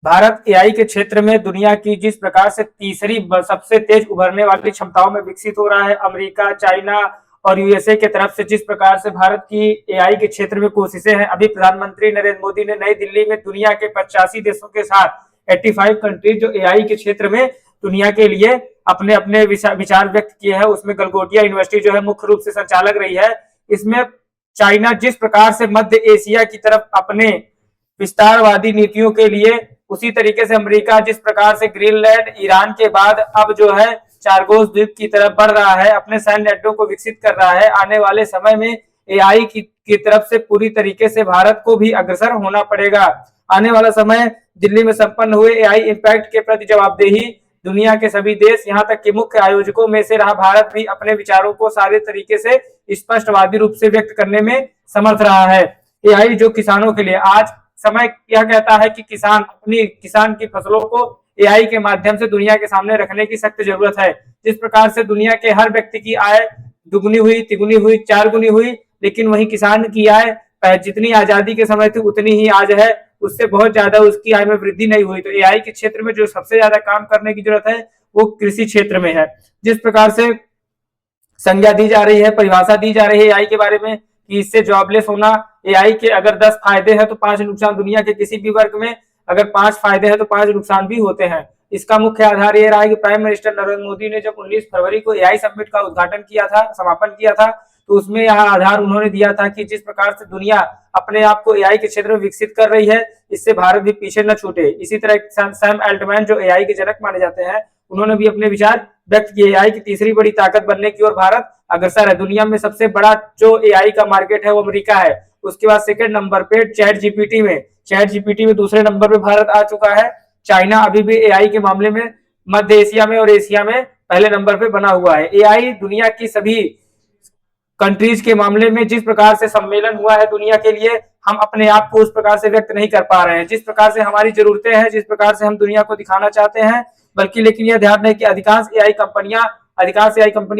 Bharat AI के क्षेत्र में दुनिया की जिस प्रकार से तीसरी सबसे तेज उभरने वाली क्षमताओं में विकसित हो रहा है, अमेरिका, चाइना और यूएसए के तरफ से जिस प्रकार से भारत की एआई के क्षेत्र में कोशिशें हैं। अभी प्रधानमंत्री नरेंद्र मोदी ने नई दिल्ली में दुनिया के 85 देशों के साथ 85 कंट्रीज जो एआई के क्षेत्र में दुनिया के लिए अपने अपने विचार व्यक्त किए हैं, उसमें गलगोटिया यूनिवर्सिटी जो है मुख्य रूप से संचालक रही है। इसमें चाइना जिस प्रकार से मध्य एशिया की तरफ अपने विस्तारवादी नीतियों के लिए, उसी तरीके से अमेरिका जिस प्रकार से ग्रीनलैंड, ईरान के बाद अब जो है चारगोस द्वीप की तरफ बढ़ रहा है, अपने सैन्य अड्डों को विकसित कर रहा है। आने वाले समय में एआई की तरफ से पूरी तरीके से भारत को भी अग्रसर होना पड़ेगा। आने वाला समय दिल्ली में संपन्न हुए एआई इम्पैक्ट के प्रति जवाबदेही दुनिया के सभी देश, यहाँ तक कि मुख्य आयोजकों में से रहा भारत भी अपने विचारों को सारे तरीके से स्पष्टवादी रूप से व्यक्त करने में समर्थ रहा है। एआई जो किसानों के लिए आज समय यह कहता है कि किसान की फसलों को एआई के माध्यम से दुनिया के सामने रखने की सख्त जरूरत है। जिस प्रकार से दुनिया के हर व्यक्ति की आय दुगुनी हुई, तिगुनी हुई, चार गुनी हुई, लेकिन वही किसान की आय जितनी आजादी के समय थी उतनी ही आज है, उससे बहुत ज्यादा उसकी आय में वृद्धि नहीं हुई। तो एआई के क्षेत्र में जो सबसे ज्यादा काम करने की जरूरत है वो कृषि क्षेत्र में है। जिस प्रकार से संज्ञा दी जा रही है, परिभाषा दी जा रही है एआई के बारे में कि इससे जॉबलेस होना, एआई के अगर 10 फायदे हैं तो 5 नुकसान, दुनिया के किसी भी वर्ग में अगर 5 फायदे हैं तो 5 नुकसान भी होते हैं। इसका मुख्य आधार यह रहा है कि प्राइम मिनिस्टर नरेंद्र मोदी ने जब 19 फरवरी को एआई समिट का उद्घाटन किया था, समापन किया था, तो उसमें यह आधार उन्होंने दिया था कि जिस प्रकार से दुनिया अपने आप को एआई के क्षेत्र में विकसित कर रही है, इससे भारत भी पीछे न छूटे। इसी तरह सैम अल्टमैन जो एआई के जनक माने जाते हैं, उन्होंने भी अपने विचार व्यक्त किए। एआई की तीसरी बड़ी ताकत बनने की ओर भारत अग्रसर है। दुनिया में सबसे बड़ा जो एआई का मार्केट है वो अमेरिका है। उसके बाद सेकंड नंबर पे चैट जीपीटी में दूसरे नंबर पे भारत आ चुका है। चाइना अभी भी एआई के मामले में मध्य एशिया में और एशिया में पहले नंबर पे बना हुआ है। एआई दुनिया की सभी कंट्रीज के मामले में जिस प्रकार से सम्मेलन हुआ है दुनिया के लिए, हम अपने आप को उस प्रकार से व्यक्त नहीं कर पा रहे हैं जिस प्रकार से हमारी जरूरतें हैं, जिस प्रकार से हम दुनिया को दिखाना चाहते हैं। बल्कि लेकिन यह ध्यान है कि अधिकांश एआई कंपनियां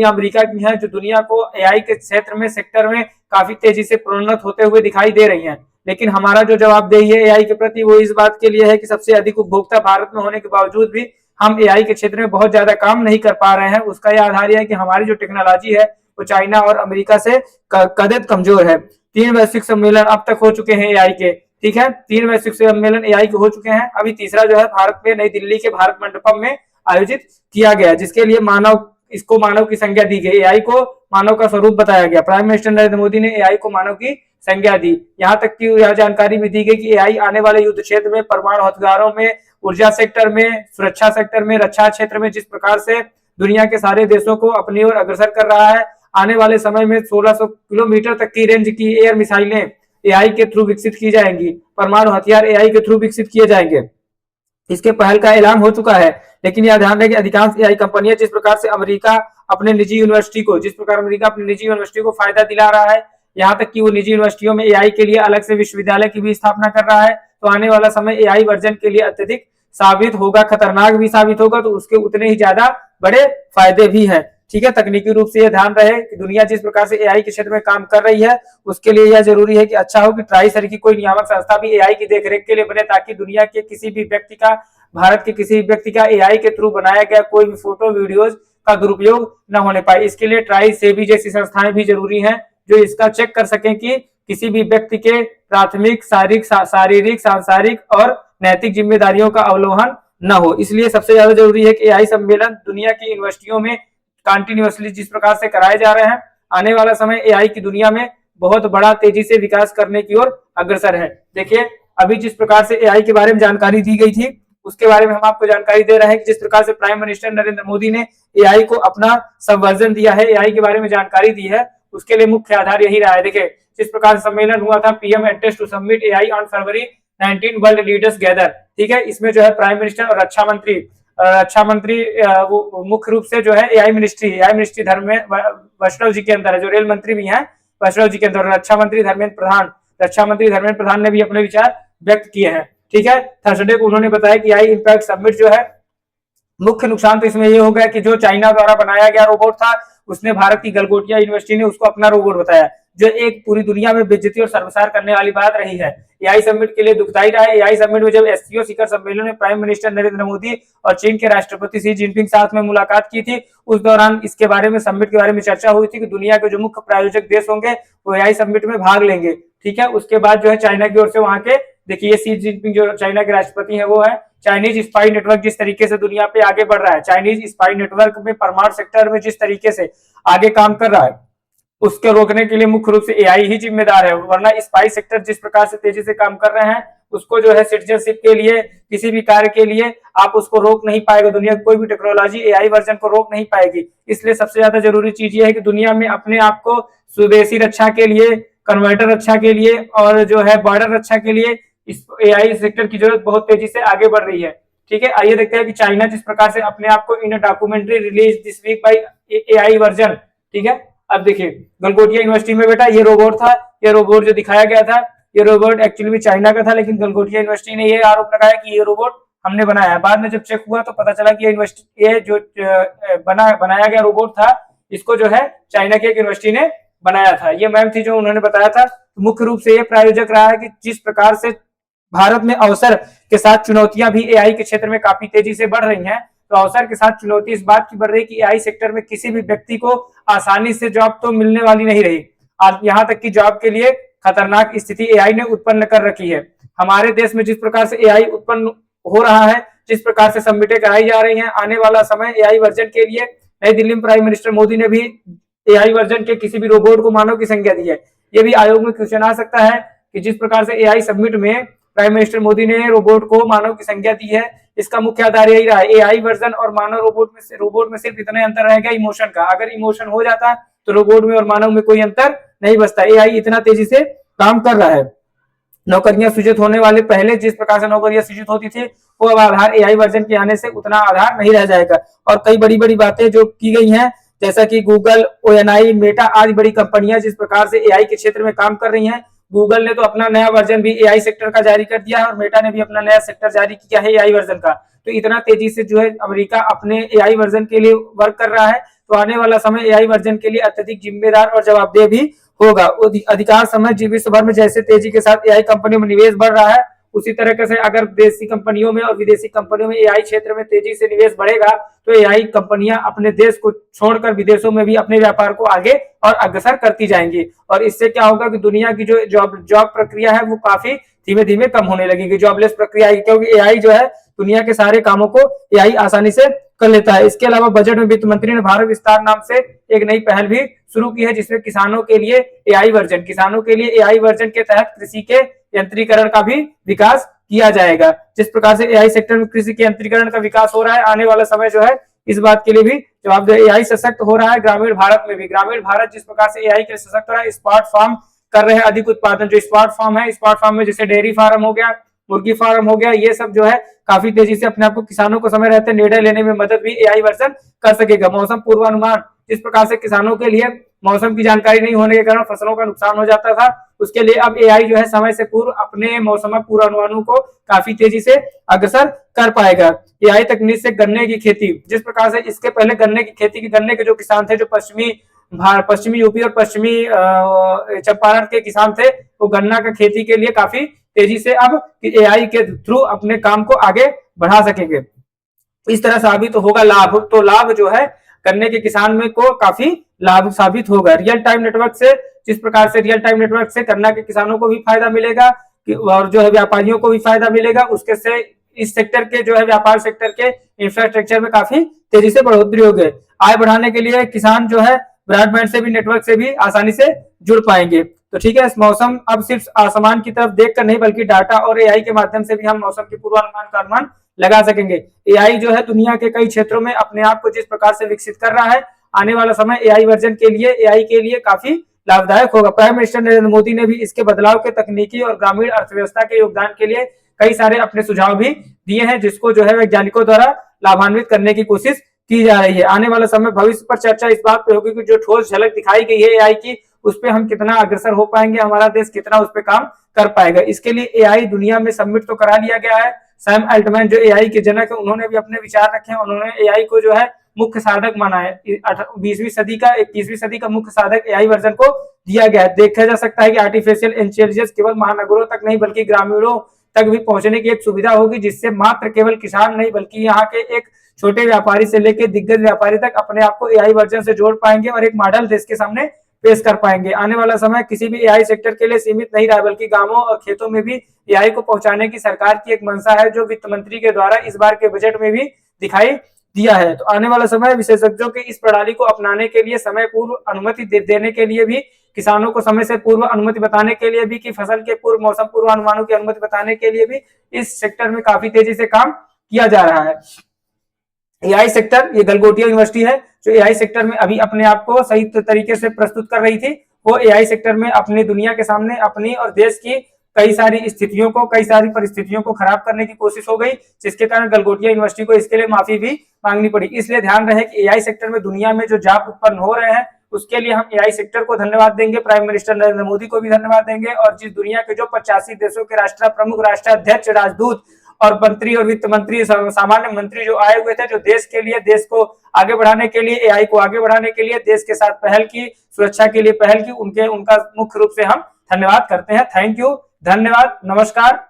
अमेरिका की हैं, जो दुनिया को एआई के क्षेत्र में सेक्टर में काफी तेजी से प्रोन्नत होते हुए दिखाई दे रही हैं। लेकिन हमारा जो जवाबदेही है एआई के प्रति वो इस बात के लिए है कि सबसे अधिक उपभोक्ता भारत में होने के बावजूद भी हम एआई के क्षेत्र में बहुत ज्यादा काम नहीं कर पा रहे हैं। उसका यह आधार है कि हमारी जो टेक्नोलॉजी है वो चाइना और अमेरिका से कदर कमजोर है। 3 वैश्विक सम्मेलन अब तक हो चुके हैं एआई के, ठीक है, 3 वैश्विक सम्मेलन एआई के हो चुके हैं। अभी तीसरा जो है भारत में नई दिल्ली के भारत मंडपम में आयोजित किया गया, जिसके लिए मानव की संज्ञा दी गई। एआई को मानव का स्वरूप बताया गया। प्राइम मिनिस्टर नरेंद्र मोदी ने एआई को मानव की संज्ञा दी। यहाँ तक कि यह जानकारी भी दी गई कि एआई आने वाले युद्ध क्षेत्र में, परमाणु हथियारों में, ऊर्जा सेक्टर में, सुरक्षा सेक्टर में, रक्षा क्षेत्र में जिस प्रकार से दुनिया के सारे देशों को अपनी ओर अग्रसर कर रहा है, आने वाले समय में 1600 किलोमीटर तक की रेंज की एयर मिसाइलें एआई के थ्रू विकसित की जाएंगी। परमाणु हथियार एआई के थ्रू विकसित किए जाएंगे। इसके पहल का ऐलान हो चुका है। लेकिन यह ध्यान रहे कि अधिकांश एआई कंपनियां जिस प्रकार से अमेरिका अपने निजी यूनिवर्सिटी को फायदा दिला रहा है, यहाँ तक कि वो निजी यूनिवर्सिटियों में एआई के लिए अलग से विश्वविद्यालय की भी स्थापना कर रहा है, तो आने वाला समय एआई वर्जन के लिए अत्यधिक साबित होगा, खतरनाक भी साबित होगा, तो उसके उतने ही ज्यादा बड़े फायदे भी हैं। ठीक है, तकनीकी रूप से यह ध्यान रहे कि दुनिया जिस प्रकार से एआई के क्षेत्र में काम कर रही है, उसके लिए यह जरूरी है कि अच्छा हो कि ट्राई की कोई नियामक संस्था भी एआई की देखरेख के लिए बने, ताकि दुनिया के किसी भी व्यक्ति का, भारत के किसी भी व्यक्ति का एआई के थ्रू बनाया गया कोई भी फोटो वीडियोज का दुरुपयोग न होने पाए। इसके लिए ट्राई सेबी जैसी संस्थाएं भी जरूरी हैं, जो इसका चेक कर सकें कि किसी भी व्यक्ति के प्राथमिक, शारीरिक, सांसारिक और नैतिक जिम्मेदारियों का अवलोकन न हो। इसलिए सबसे ज्यादा जरूरी है कि एआई सम्मेलन दुनिया की यूनिवर्सिटियों में कंटिन्यूअसली जिस प्रकार से कराए जा रहे हैं, आने वाला समय एआई की दुनिया में बहुत बड़ा तेजी से विकास करने की ओर अग्रसर है। देखिए, अभी जिस प्रकार से एआई के बारे में जानकारी दी गई थी, उसके बारे में हम आपको जानकारी दे रहे हैं कि जिस प्रकार से प्राइम मिनिस्टर नरेंद्र मोदी ने एआई को अपना सबवर्जन दिया है, एआई के बारे में जानकारी दी है, उसके लिए मुख्य आधार यही रहा है। देखिए, जिस प्रकार सम्मेलन हुआ था PM address to summit AI on February 19 world leaders gather, ठीक है, इसमें जो है प्राइम मिनिस्टर और रक्षा मंत्री वो मुख्य रूप से जो है एआई मिनिस्ट्री धर्मेंद्र वैष्णव जी के अंदर है, जो रेल मंत्री भी हैं वैष्णव जी के अंदर, रक्षा मंत्री धर्मेंद्र प्रधान ने भी अपने विचार व्यक्त किए हैं। ठीक है, थर्सडे को उन्होंने बताया कि एआई इम्पैक्ट समिट जो है, मुख्य नुकसान तो इसमें ये हो गया कि जो चाइना द्वारा बनाया गया रोबोट था, उसने भारत की गलगोटिया यूनिवर्सिटी ने उसको अपना रोबोट बताया, जो एक पूरी दुनिया में बेइज्जती और शर्मसार करने वाली बात रही है। एआई समिट के लिए दुखदायी रहा है। एआई समिट में जब एससीओ शिखर सम्मेलन में प्राइम मिनिस्टर नरेंद्र मोदी और चीन के राष्ट्रपति शी जिनपिंग साथ में मुलाकात की थी, उस दौरान इसके बारे में समिट के बारे में चर्चा हुई थी कि दुनिया के जो मुख्य प्रायोजक देश होंगे वो एआई समिट में भाग लेंगे। ठीक है, उसके बाद जो है चाइना की ओर से वहां के देखिए शी जिनपिंग जो चाइना के राष्ट्रपति हैं वो है। चाइनीज स्पाई नेटवर्क जिस तरीके से दुनिया पे आगे बढ़ रहा है, चाइनीज स्पाई नेटवर्क में परमाणु सेक्टर में जिस तरीके से आगे काम कर रहा है, उसके रोकने के लिए मुख्य रूप से एआई ही जिम्मेदार है। वरना स्पाई सेक्टर जिस प्रकार से तेजी से काम कर रहे हैं, उसको जो है सिटीजनशिप के लिए, किसी भी कार्य के लिए आप उसको रोक नहीं पाएगा। दुनिया की कोई भी टेक्नोलॉजी एआई वर्जन को रोक नहीं पाएगी। इसलिए सबसे ज्यादा जरूरी चीज ये है कि दुनिया में अपने आप को स्वदेशी रक्षा के लिए, कन्वर्टर रक्षा के लिए और जो है बॉर्डर रक्षा के लिए इस एआई सेक्टर की जरूरत बहुत तेजी से आगे बढ़ रही है। ठीक है, आइए देखते हैं कि चाइना जिस प्रकार से अपने आप को इन documentary release this week by AI version. ठीक है, अब देखिए गलगोटिया यूनिवर्सिटी में बेटा ये रोबोट था, ये रोबोट जो दिखाया गया था, ये रोबोट एक्चुअली चाइना का था, लेकिन गलगोटिया यूनिवर्सिटी ने ये आरोप लगाया कि ये रोबोट हमने बनाया है। बाद में जब चेक हुआ तो पता चला कि ये यूनिवर्सिटी, ये जो बनाया गया रोबोट था, इसको जो है चाइना की एक यूनिवर्सिटी ने बनाया था। ये मैम थी जो उन्होंने बताया था। तो मुख्य रूप से ये प्रायोजक रहा है कि जिस प्रकार से भारत में अवसर के साथ चुनौतियां भी एआई के क्षेत्र में काफी तेजी से बढ़ रही हैं, तो अवसर के साथ चुनौती इस बात की बढ़ रही है कि एआई सेक्टर में किसी भी व्यक्ति को आसानी से जॉब तो मिलने वाली नहीं रही। यहाँ तक कि जॉब के लिए खतरनाक स्थिति एआई ने उत्पन्न कर रखी है। हमारे देश में जिस प्रकार से एआई उत्पन्न हो रहा है, जिस प्रकार से सबमिटें कराई जा रही हैं, आने वाला समय एआई वर्जन के लिए नई दिल्ली में प्राइम मिनिस्टर मोदी ने भी एआई वर्जन के किसी भी रोबोट को मानव की संज्ञा दी है। ये भी आयोग में क्वेश्चन आ सकता है कि जिस प्रकार से एआई समिट में प्राइम मिनिस्टर मोदी ने रोबोट को मानव की संज्ञा दी है, इसका मुख्य आधार यही रहा है। एआई वर्जन और मानव रोबोट में सिर्फ इतना अंतर रहेगा इमोशन का। अगर इमोशन हो जाता तो रोबोट में और मानव में कोई अंतर नहीं बचता। एआई इतना तेजी से काम कर रहा है। नौकरियां सृजित होने वाले, पहले जिस प्रकार से नौकरियां सृजित होती थी, वो अब आधार एआई वर्जन के आने से उतना आधार नहीं रह जाएगा। और कई बड़ी बड़ी बातें जो की गई हैं, जैसा कि गूगल, ओएनआई, मेटा आदि बड़ी कंपनियां जिस प्रकार से एआई के क्षेत्र में काम कर रही हैं, गूगल ने तो अपना नया वर्जन भी एआई सेक्टर का जारी कर दिया है और मेटा ने भी अपना नया सेक्टर जारी किया है एआई वर्जन का। तो इतना तेजी से जो है अमेरिका अपने एआई वर्जन के लिए वर्क कर रहा है, तो आने वाला समय एआई वर्जन के लिए अत्यधिक जिम्मेदार और जवाबदेह भी होगा। अधिकार समय विश्व भर में जैसे तेजी के साथ एआई कंपनियों में निवेश बढ़ रहा है, उसी तरह से अगर देशी कंपनियों में और विदेशी कंपनियों में एआई क्षेत्र में तेजी से निवेश बढ़ेगा, तो एआई कंपनियां अपने देश को छोड़कर विदेशों में भी अपने व्यापार को आगे और अग्रसर करती जाएंगी। और इससे क्या होगा कि दुनिया की जो जॉब प्रक्रिया है वो काफी धीमे धीमे कम होने लगेगी, जॉबलेस प्रक्रिया, क्योंकि एआई जो है दुनिया के सारे कामों को एआई आसानी से कर लेता है। इसके अलावा बजट में वित्त मंत्री ने भारत विस्तार नाम से एक नई पहल भी शुरू की है, जिसमें किसानों के लिए एआई वर्जन के तहत कृषि के यंत्रीकरण का भी विकास किया जाएगा। जिस प्रकार से एआई सेक्टर में कृषि के यंत्रीकरण का विकास हो रहा है, आने वाला समय जो है इस बात के लिए भी जवाबदेह। एआई सशक्त हो रहा है ग्रामीण भारत में भी। ग्रामीण भारत जिस प्रकार से एआई के सशक्त हो रहा है, स्मार्ट फार्म कर रहे हैं अधिक उत्पादन। जो स्मार्ट फार्म है, स्मार्ट फार्म में जैसे डेयरी फार्म हो गया, मुर्गी फार्म हो गया, ये सब जो है काफी तेजी से अपने आप को किसानों को समय रहते निर्णय लेने में मदद भी एआई वर्जन कर सकेगा। मौसम पूर्वानुमान, जिस प्रकार से किसानों के लिए मौसम की जानकारी नहीं होने के कारण फसलों का नुकसान हो जाता था, उसके लिए अब एआई जो है समय से पूर्व अपने मौसम पूर्वानुमानों को काफी तेजी से अग्रसर कर पाएगा। एआई तकनीक से गन्ने की खेती, जिस प्रकार से इसके पहले गन्ने की खेती की, गन्ने के जो किसान थे, जो पश्चिमी यूपी और पश्चिमी चंपारण के किसान थे, वो गन्ना का खेती के लिए काफी तेजी से अब एआई के थ्रू अपने काम को आगे बढ़ा सकेंगे। इस तरह साबित होगा लाभ, तो लाभ जो है गन्ने के किसान में को काफी लाभ साबित होगा। रियल टाइम नेटवर्क से, जिस प्रकार से रियल टाइम नेटवर्क से गन्ना के किसानों को भी फायदा मिलेगा और जो है व्यापारियों को भी फायदा मिलेगा, उसके से इस सेक्टर के जो है व्यापार सेक्टर के इंफ्रास्ट्रक्चर में काफी तेजी से बढ़ोतरी हो गई। आय बढ़ाने के लिए किसान जो है ब्रॉडबैंड से भी, नेटवर्क से भी आसानी से जुड़ पाएंगे। तो ठीक है, इस मौसम अब सिर्फ आसमान की तरफ देखकर नहीं, बल्कि डाटा और एआई के माध्यम से भी हम मौसम के पूर्वानुमान का अनुमान लगा सकेंगे। एआई जो है दुनिया के कई क्षेत्रों में अपने आप को जिस प्रकार से विकसित कर रहा है, आने वाला समय एआई वर्जन के लिए, एआई के लिए काफी लाभदायक होगा। प्राइम मिनिस्टर नरेंद्र मोदी ने भी इसके बदलाव के तकनीकी और ग्रामीण अर्थव्यवस्था के योगदान के लिए कई सारे अपने सुझाव भी दिए हैं, जिसको जो है वैज्ञानिकों द्वारा लाभान्वित करने की कोशिश की जा रही है। आने वाला समय भविष्य पर चर्चा इस बात पे होगी कि जो ठोस झलक दिखाई गई है एआई की, उस पर हम कितना अग्रसर हो पाएंगे, हमारा देश कितना उस पर काम कर पाएगा। इसके लिए एआई दुनिया में सबमिट तो करा लिया गया है। सैम अल्टमैन जो एआई के जनक है, उन्होंने भी अपने विचार रखे हैं। उन्होंने एआई को जो है मुख्य साधक माना है। 20वीं सदी का 21वीं सदी का मुख्य साधक एआई वर्जन को दिया गया है। देखा जा सकता है कि आर्टिफिशियल इंटेलिजेंस केवल महानगरों तक नहीं बल्कि ग्रामीणों तक भी पहुंचने की एक सुविधा होगी, जिससे मात्र केवल किसान नहीं बल्कि यहाँ के एक छोटे व्यापारी से लेकर दिग्गज व्यापारी तक अपने आप को एआई वर्जन से जोड़ पाएंगे और एक मॉडल देश के सामने पेश कर पाएंगे। आने वाला समय किसी भी एआई सेक्टर के लिए सीमित नहीं रहा बल्कि गांवों और खेतों में भी एआई को पहुंचाने की सरकार की एक मंशा है, जो वित्त मंत्री के द्वारा इस बार के बजट में भी दिखाई दिया है। तो आने वाला समय विशेषज्ञों के इस प्रणाली को अपनाने के लिए, समय पूर्व अनुमति देने के लिए भी, किसानों को समय से पूर्व अनुमति बताने के लिए भी, कि फसल के पूर्व मौसम पूर्वानुमानों की अनुमति बताने के लिए भी इस सेक्टर में काफी तेजी से काम किया जा रहा है। एआई सेक्टर, ये गलगोटिया यूनिवर्सिटी है जो एआई सेक्टर में अभी अपने आप को सही तरीके से प्रस्तुत कर रही थी। वो एआई सेक्टर में अपनी दुनिया के सामने अपनी और देश की कई सारी स्थितियों को, कई सारी परिस्थितियों को खराब करने की कोशिश हो गई, जिसके कारण गलगोटिया यूनिवर्सिटी को इसके लिए माफी भी मांगनी पड़ी। इसलिए ध्यान रहे कि एआई सेक्टर में दुनिया में जो जॉब उत्पन्न हो रहे हैं उसके लिए हम एआई सेक्टर को धन्यवाद देंगे, प्राइम मिनिस्टर नरेंद्र मोदी को भी धन्यवाद देंगे, और जिस दुनिया के जो 85 देशों के राष्ट्र प्रमुख, राष्ट्राध्यक्ष, राजदूत और मंत्री और वित्त मंत्री, सामान्य मंत्री जो आए हुए थे, जो देश के लिए, देश को आगे बढ़ाने के लिए, एआई को आगे बढ़ाने के लिए, देश के साथ पहल की, सुरक्षा के लिए पहल की, उनका मुख्य रूप से हम धन्यवाद करते हैं। थैंक यू, धन्यवाद, नमस्कार।